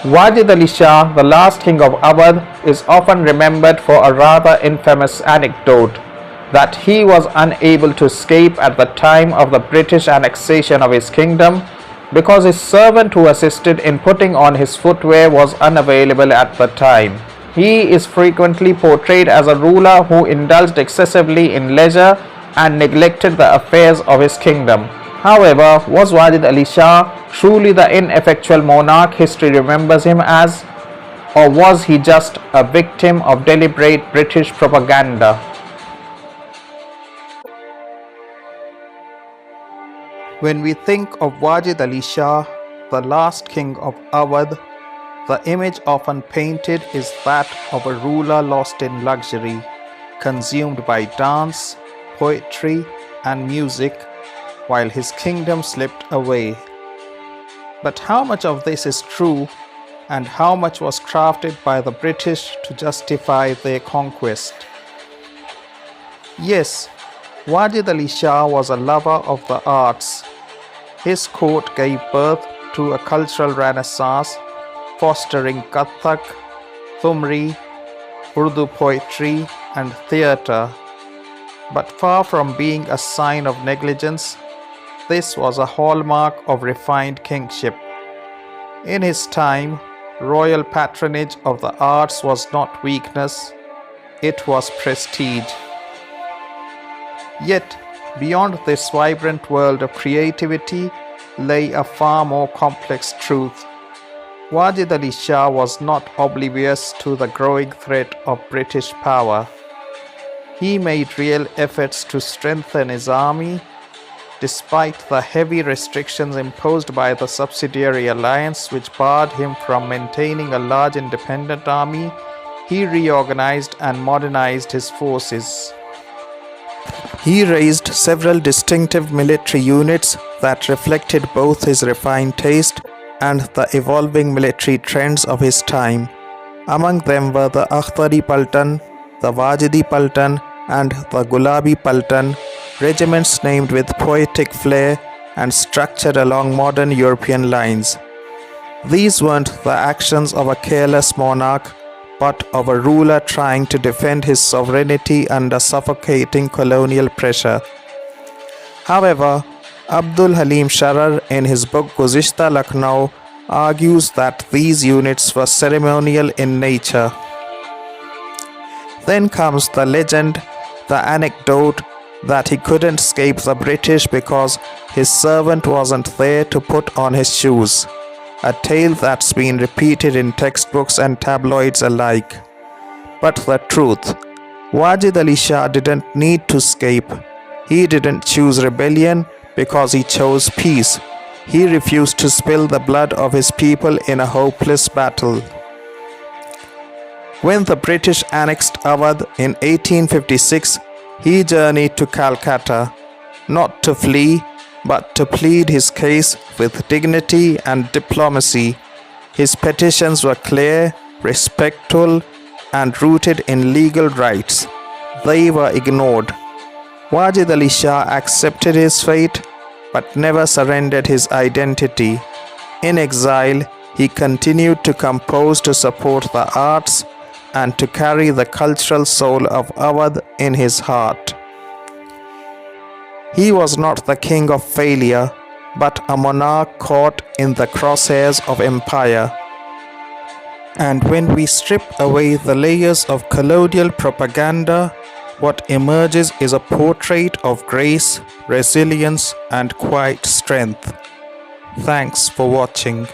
Wajid Ali Shah, the last king of Awadh, is often remembered for a rather infamous anecdote that he was unable to escape at the time of the British annexation of his kingdom because his servant who assisted in putting on his footwear was unavailable at the time. He is frequently portrayed as a ruler who indulged excessively in leisure and neglected the affairs of his kingdom. However, was Wajid Ali Shah truly the ineffectual monarch history remembers him as, or was he just a victim of deliberate British propaganda? When we think of Wajid Ali Shah, the last king of Awadh, the image often painted is that of a ruler lost in luxury, consumed by dance, poetry, and music, while his kingdom slipped away. But how much of this is true, and how much was crafted by the British to justify their conquest? Yes, Wajid Ali Shah was a lover of the arts. His court gave birth to a cultural renaissance, fostering Kathak, thumri, Urdu poetry, and theatre. But far from being a sign of negligence, this was a hallmark of refined kingship. In his time, royal patronage of the arts was not weakness, it was prestige. Yet, beyond this vibrant world of creativity lay a far more complex truth. Wajid Ali Shah was not oblivious to the growing threat of British power. He made real efforts to strengthen his army. Despite the heavy restrictions imposed by the subsidiary alliance which barred him from maintaining a large independent army, he reorganized and modernized his forces. He raised several distinctive military units that reflected both his refined taste and the evolving military trends of his time. Among them were the Akhtari Paltan, the Wajidi Paltan, and the Gulabi Paltan, regiments named with poetic flair and structured along modern European lines. These weren't the actions of a careless monarch, but of a ruler trying to defend his sovereignty under suffocating colonial pressure. However, Abdul Halim Sharar in his book Guzishta Lucknow argues that these units were ceremonial in nature. Then comes the legend, the anecdote that he couldn't escape the British because his servant wasn't there to put on his shoes. A tale that's been repeated in textbooks and tabloids alike. But the truth, Wajid Ali Shah didn't need to escape. He didn't choose rebellion because he chose peace. He refused to spill the blood of his people in a hopeless battle. When the British annexed Awadh in 1856, he journeyed to Calcutta, not to flee, but to plead his case with dignity and diplomacy. His petitions were clear, respectful, and rooted in legal rights. They were ignored. Wajid Ali Shah accepted his fate, but never surrendered his identity. In exile, he continued to compose to support the arts and to carry the cultural soul of Awadh in his heart. He was not the king of failure, but a monarch caught in the crosshairs of empire. And when we strip away the layers of colonial propaganda, what emerges is a portrait of grace, resilience, and quiet strength. Thanks for watching.